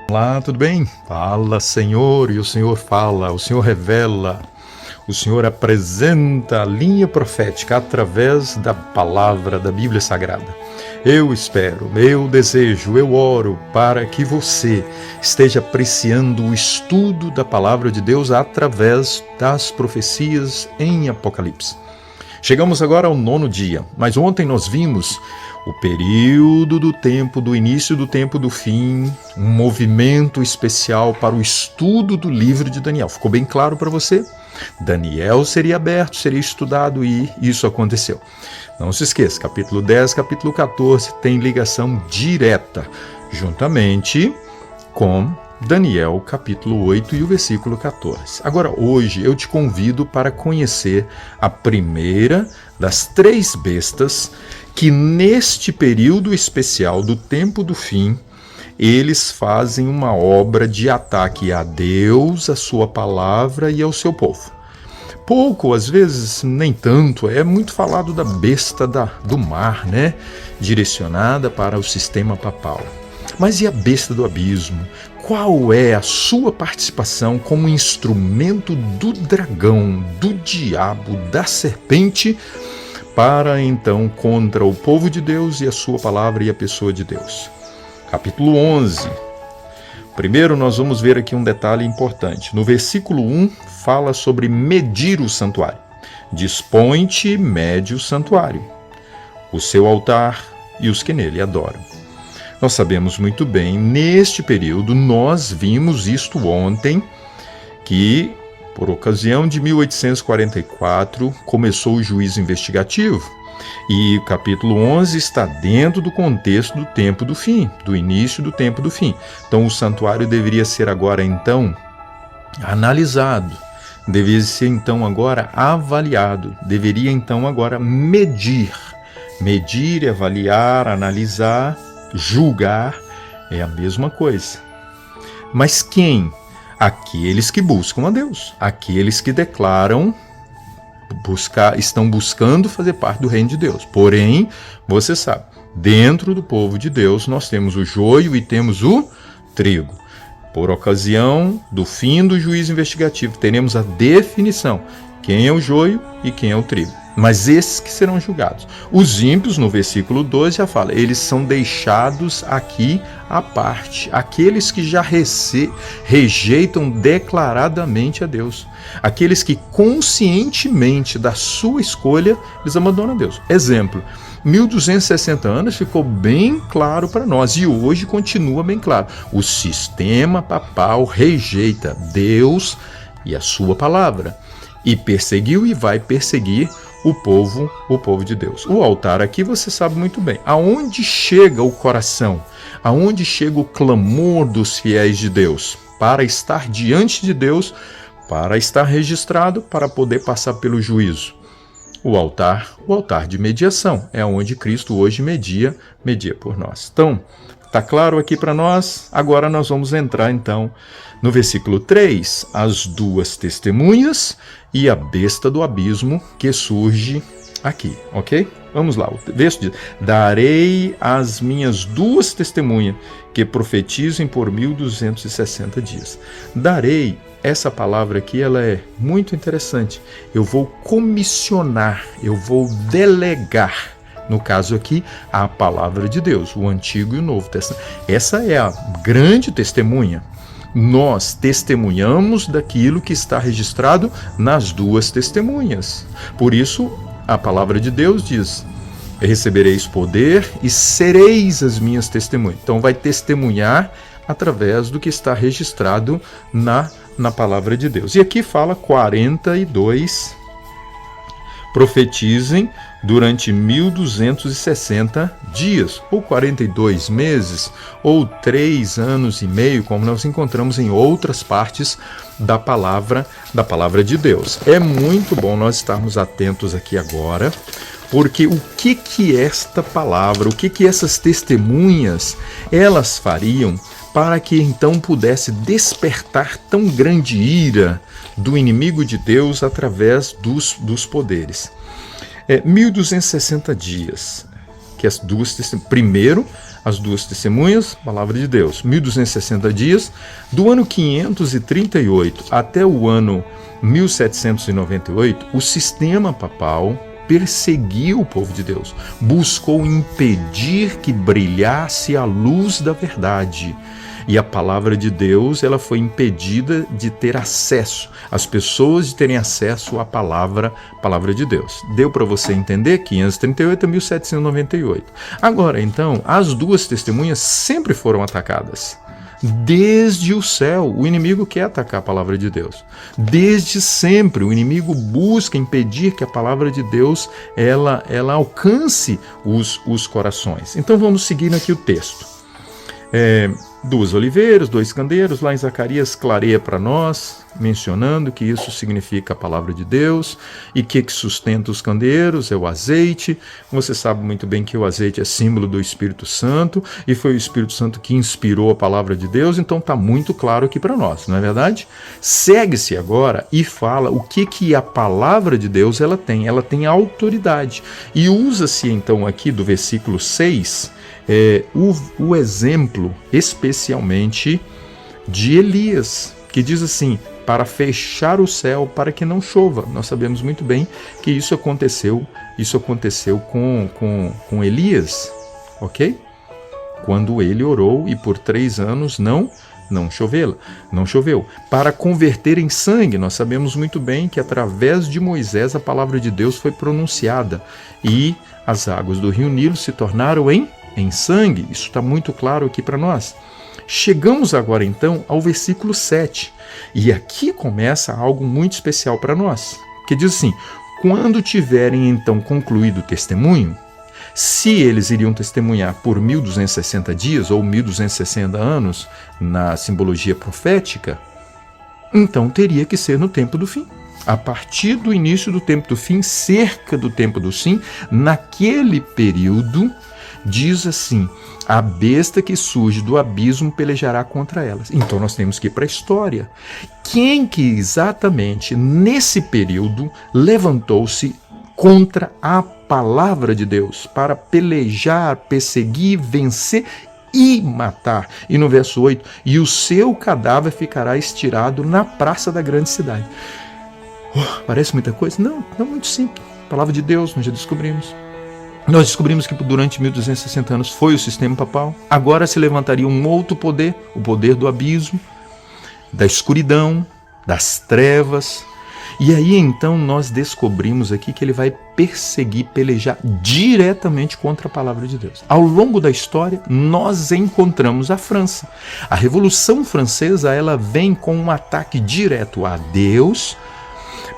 Olá, tudo bem? Fala, Senhor, e o Senhor fala, o Senhor revela, o Senhor apresenta a linha profética através da palavra da Bíblia Sagrada. Eu espero, eu desejo, eu oro para que você esteja apreciando o estudo da palavra de Deus através das profecias em Apocalipse. Chegamos agora ao 9º dia, mas ontem nós vimos o período do tempo, do início do tempo do fim, um movimento especial para o estudo do livro de Daniel. Ficou bem claro para você? Daniel seria aberto, seria estudado e isso aconteceu. Não se esqueça, capítulo 10, capítulo 14 tem ligação direta, juntamente com Daniel, capítulo 8 e o versículo 14. Agora, hoje eu te convido para conhecer a primeira das 3 bestas que neste período especial do tempo do fim, eles fazem uma obra de ataque a Deus, a sua palavra e ao seu povo. Pouco, às vezes nem tanto, é muito falado da besta do mar, né? Direcionada para o sistema papal. Mas e a besta do abismo? Qual é a sua participação como instrumento do dragão, do diabo, da serpente, para então contra o povo de Deus e a sua palavra e a pessoa de Deus? Capítulo 11. Primeiro nós vamos ver aqui um detalhe importante. No versículo 1 fala sobre medir o santuário. Dispõe-te, mede o santuário, o seu altar e os que nele adoram. Nós sabemos muito bem, neste período, nós vimos isto ontem, que por ocasião de 1844 começou o juízo investigativo e o capítulo 11 está dentro do contexto do tempo do fim, do início do tempo do fim. Então o santuário deveria ser agora então analisado, deveria ser então agora avaliado, deveria então agora medir, avaliar, analisar, julgar, é a mesma coisa. Mas quem? Aqueles que buscam a Deus, aqueles que declaram estão buscando fazer parte do reino de Deus. Porém, você sabe, dentro do povo de Deus nós temos o joio e temos o trigo. Por ocasião do fim do juízo investigativo, teremos a definição quem é o joio e quem é o trigo. Mas esses que serão julgados. Os ímpios, no versículo 12, já fala, eles são deixados aqui à parte. Aqueles que já rejeitam declaradamente a Deus. Aqueles que conscientemente da sua escolha, eles abandonam a Deus. Exemplo, 1260 anos ficou bem claro para nós e hoje continua bem claro. O sistema papal rejeita Deus e a sua palavra. E perseguiu e vai perseguir o povo de Deus. O altar aqui você sabe muito bem. Aonde chega o coração? Aonde chega o clamor dos fiéis de Deus? Para estar diante de Deus, para estar registrado, para poder passar pelo juízo. O altar de mediação, é onde Cristo hoje media por nós. Então, está claro aqui para nós? Agora nós vamos entrar então no versículo 3, as 2 testemunhas e a besta do abismo que surge aqui, ok? Vamos lá, o texto diz, darei as minhas 2 testemunhas que profetizem por 1260 dias. Darei, essa palavra aqui, ela é muito interessante. Eu vou comissionar, eu vou delegar, no caso aqui, a palavra de Deus, o Antigo e o Novo Testamento. Essa é a grande testemunha. Nós testemunhamos daquilo que está registrado nas 2 testemunhas. Por isso, a palavra de Deus diz, recebereis poder e sereis as minhas testemunhas. Então vai testemunhar através do que está registrado na palavra de Deus. E aqui fala 42, profetizem durante 1260 dias, ou 42 meses, ou 3 anos e meio, como nós encontramos em outras partes da palavra de Deus. É muito bom nós estarmos atentos aqui agora, porque o que esta palavra, o que essas testemunhas, elas fariam para que então pudesse despertar tão grande ira do inimigo de Deus através dos poderes. 1260 dias. que as duas primeiro as duas testemunhas, palavra de Deus, 1260 dias, do ano 538 até o ano 1798, o sistema papal perseguiu o povo de Deus, buscou impedir que brilhasse a luz da verdade. E a palavra de Deus, ela foi impedida de ter acesso, as pessoas de terem acesso à palavra de Deus. Deu para você entender? 538 a 1798. Agora, então, as duas testemunhas sempre foram atacadas. Desde o céu, o inimigo quer atacar a palavra de Deus. Desde sempre, o inimigo busca impedir que a palavra de Deus ela alcance os corações. Então, vamos seguir aqui o texto. Duas oliveiras, dois candeiros, lá em Zacarias clareia para nós, mencionando que isso significa a palavra de Deus e que sustenta os candeiros é o azeite. Você sabe muito bem que o azeite é símbolo do Espírito Santo e foi o Espírito Santo que inspirou a palavra de Deus, então está muito claro aqui para nós, não é verdade? Segue-se agora e fala o que a palavra de Deus ela tem autoridade. E usa-se então aqui do versículo 6 o exemplo especialmente de Elias, que diz assim, para fechar o céu para que não chova. Nós sabemos muito bem que isso aconteceu com Elias, ok? Quando ele orou e por 3 anos não choveu. Para converter em sangue, nós sabemos muito bem que através de Moisés a palavra de Deus foi pronunciada e as águas do rio Nilo se tornaram em sangue. Isso está muito claro aqui para nós. Chegamos agora então ao versículo 7 e aqui começa algo muito especial para nós, que diz assim, quando tiverem então concluído o testemunho, se eles iriam testemunhar por 1260 dias ou 1260 anos na simbologia profética, então teria que ser no tempo do fim. A partir do início do tempo do fim, cerca do tempo do fim, naquele período, diz assim, a besta que surge do abismo pelejará contra elas. Então nós temos que ir para a história. Quem que exatamente nesse período levantou-se contra a palavra de Deus para pelejar, perseguir, vencer e matar? E no verso 8, e o seu cadáver ficará estirado na praça da grande cidade. Parece muita coisa? Não muito simples. Palavra de Deus, nós já descobrimos. Nós descobrimos que durante 1260 anos foi o sistema papal. Agora se levantaria um outro poder, o poder do abismo, da escuridão, das trevas. E aí então nós descobrimos aqui que ele vai perseguir, pelejar diretamente contra a palavra de Deus. Ao longo da história, nós encontramos a França. A Revolução Francesa, ela vem com um ataque direto a Deus.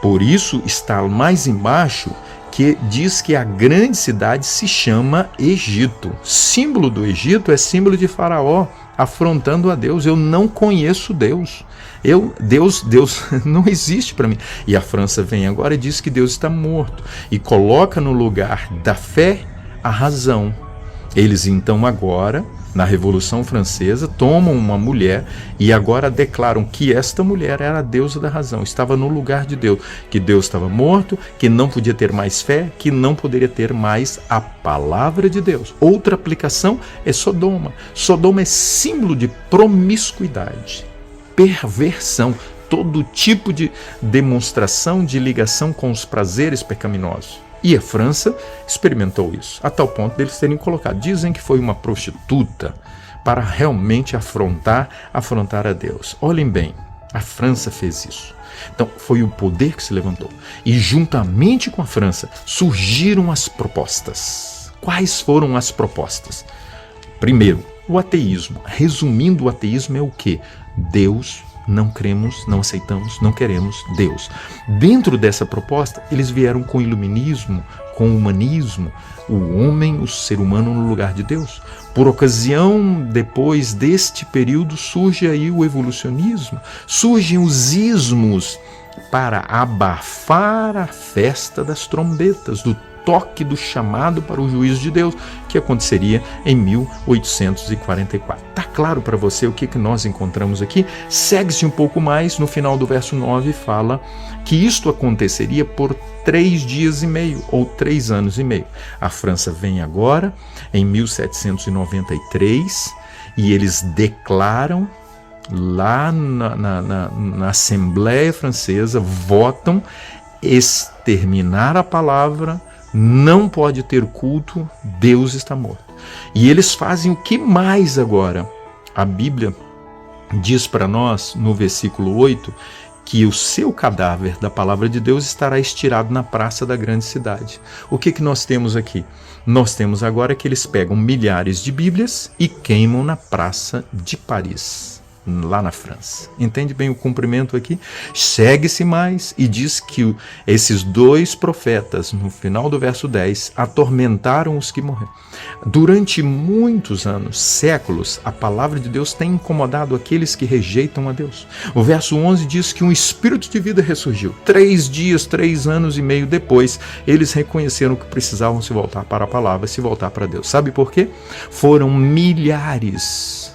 Por isso está mais embaixo que diz que a grande cidade se chama Egito. Símbolo do Egito é símbolo de Faraó, afrontando a Deus. Eu não conheço Deus. Deus não existe para mim. E a França vem agora e diz que Deus está morto. E coloca no lugar da fé a razão. Eles então agora, na Revolução Francesa, tomam uma mulher e agora declaram que esta mulher era a deusa da razão, estava no lugar de Deus, que Deus estava morto, que não podia ter mais fé, que não poderia ter mais a palavra de Deus. Outra aplicação é Sodoma. Sodoma é símbolo de promiscuidade, perversão, todo tipo de demonstração de ligação com os prazeres pecaminosos. E a França experimentou isso, a tal ponto deles terem colocado. Dizem que foi uma prostituta para realmente afrontar a Deus. Olhem bem, a França fez isso. Então, foi o poder que se levantou. E juntamente com a França surgiram as propostas. Quais foram as propostas? Primeiro, o ateísmo. Resumindo, o ateísmo é o quê? Deus não cremos, não aceitamos, não queremos Deus. Dentro dessa proposta, eles vieram com o iluminismo, com o humanismo, o homem, o ser humano no lugar de Deus. Por ocasião, depois deste período, surge aí o evolucionismo, surgem os ismos para abafar a festa das trombetas, do toque do chamado para o juízo de Deus, que aconteceria em 1844. Está claro para você o que nós encontramos aqui? Segue-se um pouco mais, no final do verso 9 fala que isto aconteceria por 3 dias e meio, ou 3 anos e meio. A França vem agora, em 1793, e eles declaram lá na Assembleia Francesa, votam exterminar a palavra, não pode ter culto, Deus está morto. E eles fazem o que mais agora? A Bíblia diz para nós, no versículo 8, que o seu cadáver da palavra de Deus estará estirado na praça da grande cidade. O que nós temos aqui? Nós temos agora que eles pegam milhares de Bíblias e queimam na praça de Paris, lá na França. Entende bem o cumprimento aqui? Segue-se mais e diz que esses 2 profetas, no final do verso 10, atormentaram os que morreram. Durante muitos anos, séculos, a palavra de Deus tem incomodado aqueles que rejeitam a Deus. O verso 11 diz que um espírito de vida ressurgiu. 3 dias, 3 anos e meio depois, eles reconheceram que precisavam se voltar para a palavra, se voltar para Deus. Sabe por quê? Foram milhares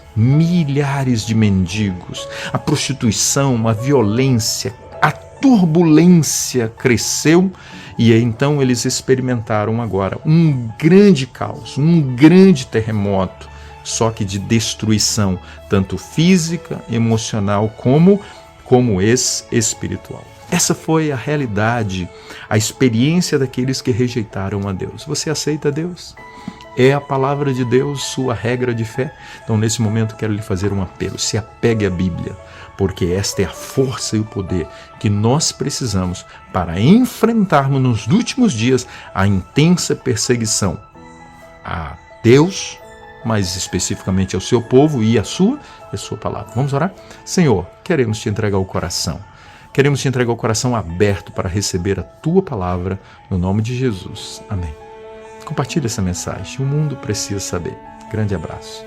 de mendigos, a prostituição, a violência, a turbulência cresceu e então eles experimentaram agora um grande caos, um grande terremoto, só que de destruição, tanto física, emocional, como espiritual. Essa foi a realidade, a experiência daqueles que rejeitaram a Deus. Você aceita Deus? É a palavra de Deus sua regra de fé? Então, nesse momento, quero lhe fazer um apelo. Se apegue à Bíblia, porque esta é a força e o poder que nós precisamos para enfrentarmos nos últimos dias a intensa perseguição a Deus, mais especificamente ao seu povo e a sua palavra. Vamos orar? Senhor, queremos te entregar o coração. Queremos te entregar o coração aberto para receber a tua palavra, no nome de Jesus. Amém. Compartilhe essa mensagem, o mundo precisa saber. Grande abraço.